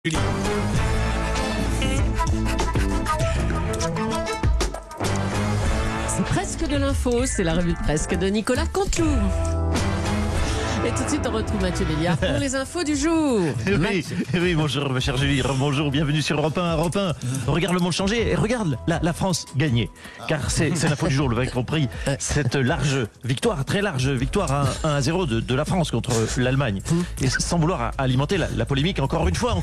C'est presque de l'info, c'est la revue de presse de Nicolas Canteloup. Et tout de suite, on retrouve Mathieu Béliard pour les infos du jour. Oui, bonjour, ma chère Julie. Bonjour, bienvenue sur Europe 1. Europe 1. Regarde le monde changer et regarde la France gagner. Car c'est l'info du jour, vous avez compris. Cette large victoire, très large victoire 1-0 de la France contre l'Allemagne. Et sans vouloir alimenter la polémique, encore une fois,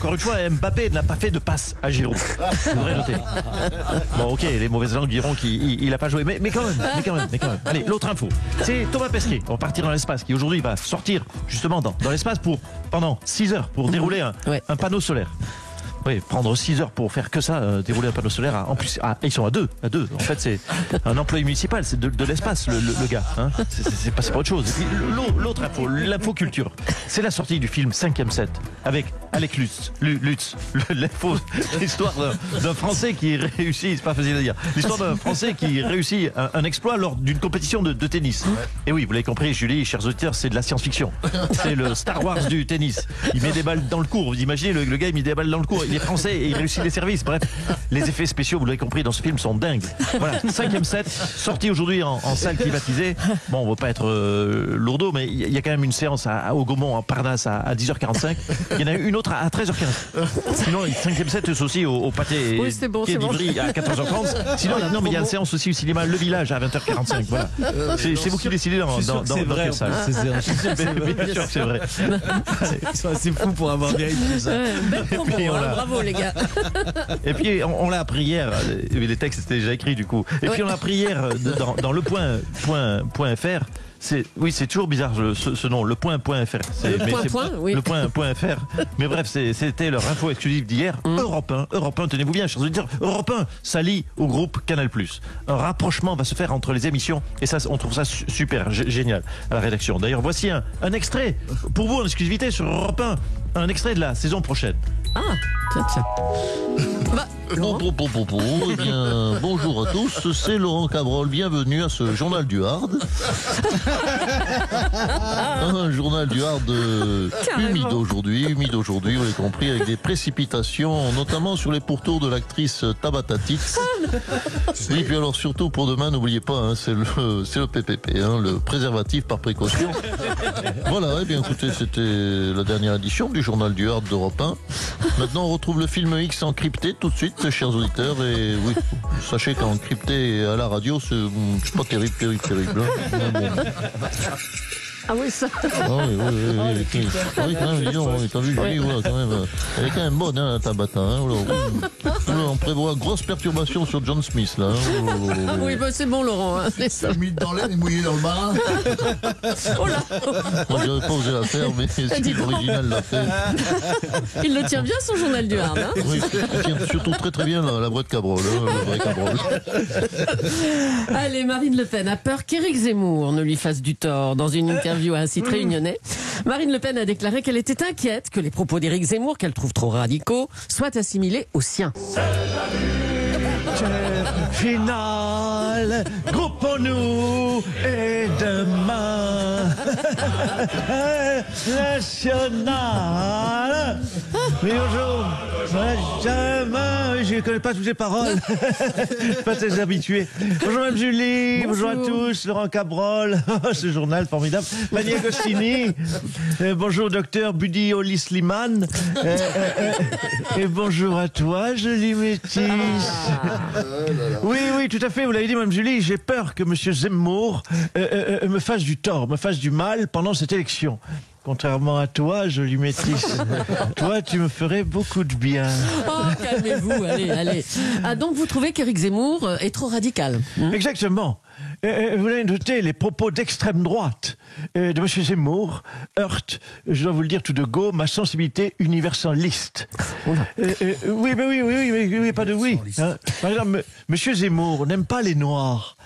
Mbappé n'a pas fait de passe à Giroud. Vous devrez noter. Bon, ok, les mauvaises langues diront qu'il n'a pas joué. Mais quand même. Allez, l'autre info. C'est Thomas Pesquet, on va partir dans l'espace, qui aujourd'hui va sortir justement dans l'espace pendant 6 heures pour dérouler un panneau solaire. Oui, prendre 6 heures pour faire que ça, dérouler un panneau solaire. En plus, ils sont à deux. En fait, c'est un employé municipal, c'est de l'espace, le gars. Hein. C'est pas autre chose. Et puis, l'autre info, l'info culture, c'est la sortie du film 5e set avec Alec Lutz, l'histoire d'un Français qui réussit, c'est pas facile à dire, l'histoire d'un Français qui réussit un exploit lors d'une compétition de tennis. Et oui, vous l'avez compris, Julie, chers auditeurs, c'est de la science-fiction. C'est le Star Wars du tennis. Il met des balles dans le cours. Vous imaginez, le gars, il met des balles dans le cours. Il est français et il réussit les services. Bref, les effets spéciaux, vous l'avez compris, dans ce film sont dingues. Voilà, 5e set, sorti aujourd'hui en salle climatisée. Bon, on ne va pas être lourdeau, mais il y a quand même une séance au Gaumont, en Parnasse, à 10h45. Il y en a une autre à 13h15. Sinon, 5e set, c'est aussi au pâté d'Ivry à 14h30. Sinon, non, mais il y a une séance aussi au cinéma Le Village à 20h45. Voilà. C'est vous qui décidez dans quelle salle. Bien sûr que c'est vrai. Ils sont assez fous pour avoir bien écrit ça. Bravo les gars. Et puis on l'a appris hier, les textes étaient déjà écrits du coup. Et puis on l'a appris hier dans le point.fr. C'est toujours bizarre ce nom, le point.fr. Le point.fr. Mais bref, c'était leur info exclusive d'hier. Europe 1, tenez-vous bien, chers auditeurs. Europe 1 s'allie au groupe Canal+. Un rapprochement va se faire entre les émissions et ça, on trouve ça super, génial à la rédaction. D'ailleurs, voici un extrait pour vous en exclusivité sur Europe 1. Un extrait de la saison prochaine. Ah, tiens. Eh bien, bonjour à tous, c'est Laurent Cabrol, bienvenue à ce journal du Hard. Un journal du Hard humide aujourd'hui, vous l'avez compris, avec des précipitations, notamment sur les pourtours de l'actrice Tabata Tix. Et puis alors surtout pour demain, n'oubliez pas, hein, c'est le PPP, hein, le préservatif par précaution. Voilà, eh bien écoutez, c'était la dernière édition du journal du Hard d'Europe 1. Maintenant, on retrouve le film X encrypté tout de suite, chers auditeurs. Et oui, sachez qu'encrypté à la radio, c'est pas terrible. Hein. Ah oui, ça. Oui, quand même, disons, t'as vu, Julie, voilà, quand même. Elle est quand même bonne, hein, Tabata. Hein, on prévoit grosse perturbation sur John Smith, là. Ah oui, bah c'est bon, Laurent. Hein, Humide dans l'air et mouillé dans le bain. Oh là. J'avais pas osé la faire, mais c'est l'original l'a fait. Il le tient bien, son journal du Hard. Hein. Oui, il tient surtout très bien la boîte Cabrol, hein, le vrai Cabrol. Allez, Marine Le Pen a peur qu'Éric Zemmour ne lui fasse du tort. Dans une interview à un site réunionnais, Marine Le Pen a déclaré qu'elle était inquiète que les propos d'Éric Zemmour, qu'elle trouve trop radicaux, soient assimilés aux siens. Finale, groupons-nous et demain national. Oui, bonjour. Je ne connais pas toutes les paroles. Je suis pas très habitué. Bonjour Mme Julie, bonjour à tous, Laurent Cabrol, ce journal formidable. Fanny Agostini, bonjour docteur Budi Oli Slimane, et bonjour à toi, jolie métisse. Oui, tout à fait, vous l'avez dit, Mme Julie, j'ai peur que M. Zemmour me fasse du tort, me fasse du mal pendant cette élection. Contrairement à toi, jolie métisse, toi, tu me ferais beaucoup de bien. Oh, calmez-vous, allez. Ah, donc vous trouvez qu'Éric Zemmour est trop radical? Exactement. Vous l'avez noté, les propos d'extrême droite de M. Zemmour heurtent, je dois vous le dire tout de go, ma sensibilité universaliste. Oui, pas de oui. Hein. Par exemple, M. Zemmour n'aime pas les Noirs.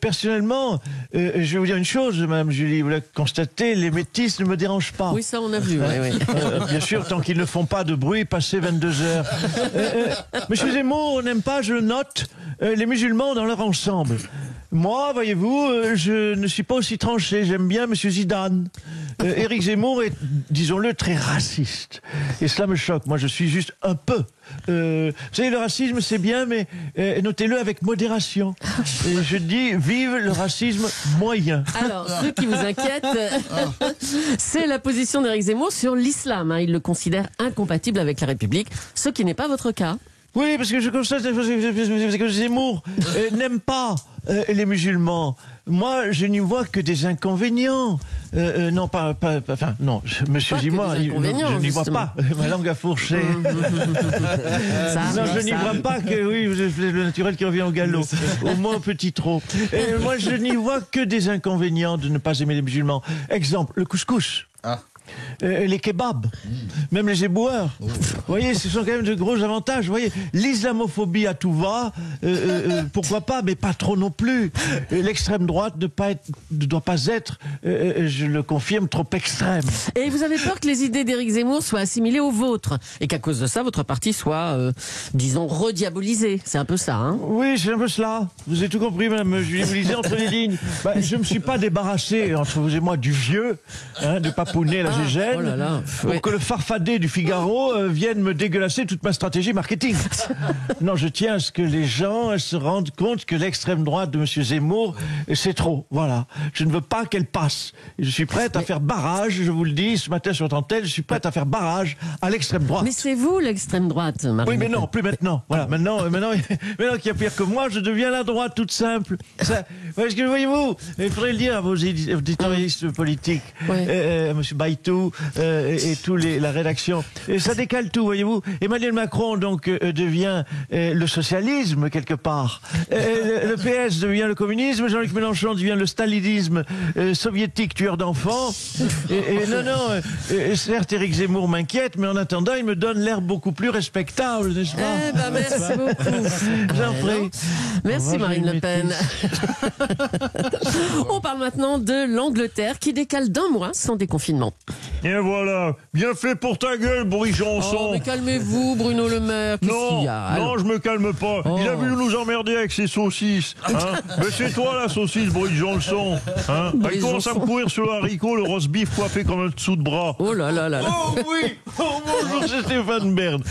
Personnellement, je vais vous dire une chose, Mme Julie, vous l'avez constaté, les métis ne me dérangent pas. Oui, ça on a vu. Oui. Bien sûr, tant qu'ils ne font pas de bruit passé 22 heures. M. Zemmour n'aime pas, je le note, les musulmans dans leur ensemble. Moi, voyez-vous, je ne suis pas aussi tranché. J'aime bien Monsieur Zidane. Éric Zemmour est, disons-le, très raciste. Et cela me choque. Moi, je suis juste un peu. Vous savez, le racisme, c'est bien, mais notez-le avec modération. Et je dis, vive le racisme moyen. Alors, ce qui vous inquiète, c'est la position d'Éric Zemmour sur l'islam. Il le considère incompatible avec la République, ce qui n'est pas votre cas. Oui, parce que je constate que Zemmour n'aime pas les musulmans. Moi, je n'y vois que des inconvénients. Non, enfin, non, monsieur Zemmour, je n'y vois pas. Ma langue a fourché. Non, je n'y vois pas que, oui, le naturel qui revient au galop. Au moins, petit trop. Moi, je n'y vois que des inconvénients de ne pas aimer les musulmans. Exemple, le couscous. Les kebabs, même les éboueurs. Vous voyez, ce sont quand même de gros avantages. Vous voyez, l'islamophobie à tout va, pourquoi pas, mais pas trop non plus. L'extrême droite ne doit pas être, je le confirme, trop extrême. Et vous avez peur que les idées d'Éric Zemmour soient assimilées aux vôtres et qu'à cause de ça, votre parti soit, disons, rediabolisé. C'est un peu ça, hein? Oui, c'est un peu cela. Vous avez tout compris, madame Julie. Vous lisez entre les lignes. Je ne me suis pas débarrassé, entre vous et moi, du vieux, de papounet, la gégène, pour que le farfadet du Figaro vienne me dégueulasser toute ma stratégie marketing. Non, je tiens à ce que les gens se rendent compte que l'extrême droite de M. Zemmour, c'est trop. Voilà. Je ne veux pas qu'elle passe. Je suis prête à faire barrage, je vous le dis, ce matin sur Tantelle, je suis prête à faire barrage à l'extrême droite. Mais c'est vous l'extrême droite, Marine. Oui, mais non, plus maintenant. Voilà, maintenant qu'il y a pire que moi, je deviens la droite toute simple. Ça, parce que voyez-vous, il faudrait le dire à vos éditorialistes politiques, M. Baitou et tous la rédaction. Et ça décale tout, voyez-vous. Emmanuel Macron donc devient le socialisme quelque part. Le PS devient le communisme. Jean-Luc Mélenchon devient le stalinisme soviétique tueur d'enfants. Non, certes, Éric Zemmour m'inquiète, mais en attendant, il me donne l'air beaucoup plus respectable, n'est-ce pas? Merci beaucoup. J'en prie. Merci Marine Le Pen. On parle maintenant de l'Angleterre qui décale d'1 mois son déconfinement. Et voilà, bien fait pour ta gueule, Boris Johnson. Oh, mais calmez-vous, Bruno Le Maire. Non, je me calme pas. Il a voulu nous emmerder avec ses saucisses. Mais c'est toi la saucisse, Boris Johnson. Il commence à me courir sur le haricot, le roast beef coiffé comme un dessous de bras. Oh là là là là. Oh oui, bonjour, c'est Stéphane Bern.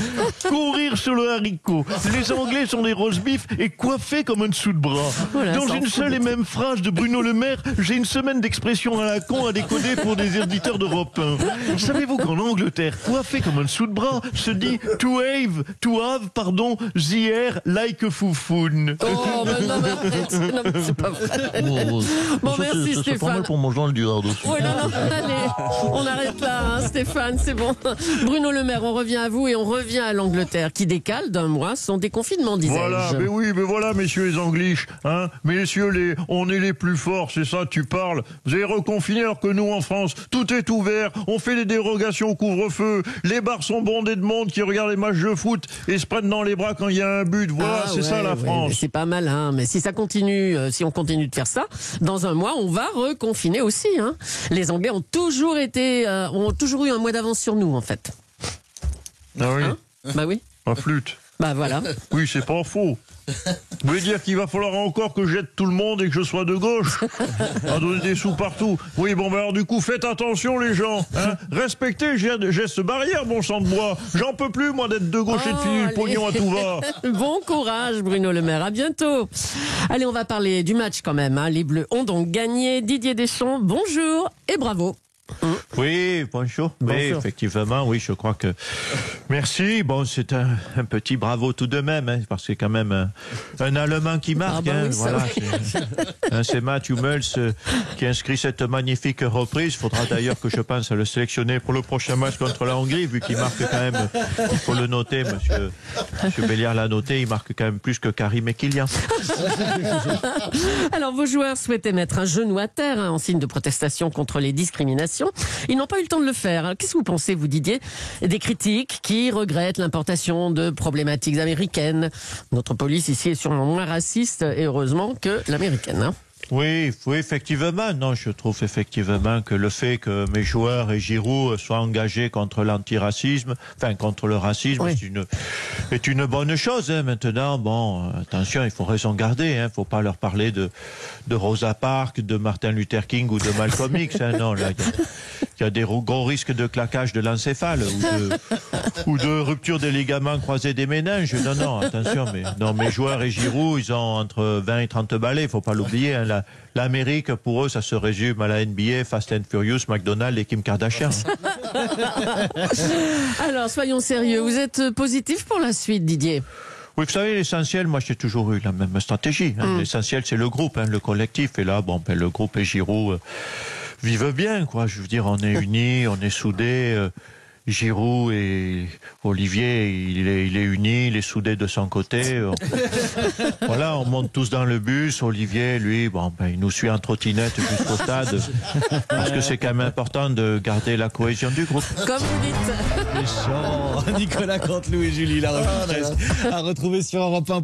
Courir sur le haricot. Les Anglais sont des roast beef et coiffés comme un dessous de bras. Voilà, dans une seule et même phrase de Bruno Le Maire, j'ai une semaine d'expression à la con à décoder pour des éditeurs d'Europe 1. Savez-vous qu'en Angleterre, coiffé comme un dessous de bras se dit to have, the air like a foufoune. Oh, mais non, mais arrête. Non, mais c'est pas vrai. Bon, merci C'est pas Stéphane. mal pour mon Jean du Hard aussi. Oui, non, allez, on arrête là, hein, Stéphane, c'est bon. Bruno Le Maire, on revient à vous et on revient à l'Angleterre qui décale d'1 mois son déconfinement, disais-je. Voilà, mais voilà, messieurs les Angliches, messieurs on est les plus forts, c'est ça, tu parles. Vous avez reconfiné alors que nous, en France, tout est ouvert, on fait des dérogations au couvre-feu, les bars sont bondés de monde qui regardent les matchs de foot et se prennent dans les bras quand il y a un but. Voilà, c'est ça la France. C'est pas mal, hein. Mais si ça continue, si on continue de faire ça, dans 1 mois, on va reconfiner aussi, hein. Les Anglais ont toujours eu un mois d'avance sur nous, en fait. Ah oui. Bah oui. La flûte. Bah voilà. Oui, c'est pas faux. Vous voulez dire qu'il va falloir encore que j'aide tout le monde et que je sois de gauche à donner des sous partout. Oui, bon, alors du coup, faites attention les gens. Respectez les gestes barrières, bon sang de bois. J'en peux plus, moi, d'être de gauche et de filer le pognon à tout va. Bon courage, Bruno Le Maire. À bientôt. Allez, on va parler du match quand même. Les Bleus ont donc gagné. Didier Deschamps, bonjour et bravo. Oui, bonjour. Oui, effectivement, oui, je crois que... Merci. Bon, c'est un petit bravo tout de même, parce que c'est quand même un Allemand qui marque. Oui, voilà, c'est Matthew Hummels qui inscrit cette magnifique reprise. Il faudra d'ailleurs que je pense à le sélectionner pour le prochain match contre la Hongrie, vu qu'il marque quand même, il faut le noter, monsieur Béliard l'a noté, il marque quand même plus que Karim et Kylian. Alors, vos joueurs souhaitaient mettre un genou à terre en signe de protestation contre les discriminations. Ils n'ont pas eu le temps de le faire. Qu'est-ce que vous pensez, vous, Didier, des critiques qui regrettent l'importation de problématiques américaines? Notre police ici est sûrement moins raciste, et heureusement, que l'américaine. Oui, effectivement. Non, je trouve effectivement que le fait que mes joueurs et Giroud soient engagés contre l'antiracisme, enfin contre le racisme, Oui. est une bonne chose. Hein. Maintenant, bon, attention, il faut raison garder. Hein. Faut pas leur parler de Rosa Parks, de Martin Luther King ou de Malcolm X. Hein. Non, là, il y a des gros risques de claquage de l'encéphale ou de rupture des ligaments croisés des méninges. Non, attention. Mais non, mes joueurs et Giroud, ils ont entre 20 et 30 balais. Faut pas l'oublier. Hein. L'Amérique, pour eux, ça se résume à la NBA, Fast and Furious, McDonald's et Kim Kardashian. Alors, soyons sérieux. Vous êtes positif pour la suite, Didier? Oui, vous savez, l'essentiel, moi, j'ai toujours eu la même stratégie. Hein. L'essentiel, c'est le groupe, hein, le collectif. Et là, bon, le groupe et Giroud vivent bien, quoi. Je veux dire, on est unis, on est soudés. Giroud et Olivier, il est uni, il est soudé de son côté. Voilà, on monte tous dans le bus. Olivier, lui, il nous suit en trottinette jusqu'au stade. Parce que c'est quand même important de garder la cohésion du groupe. Comme vous dites. Méchant. Nicolas Canteloup et Julie la revue de presse à retrouver sur Europe 1.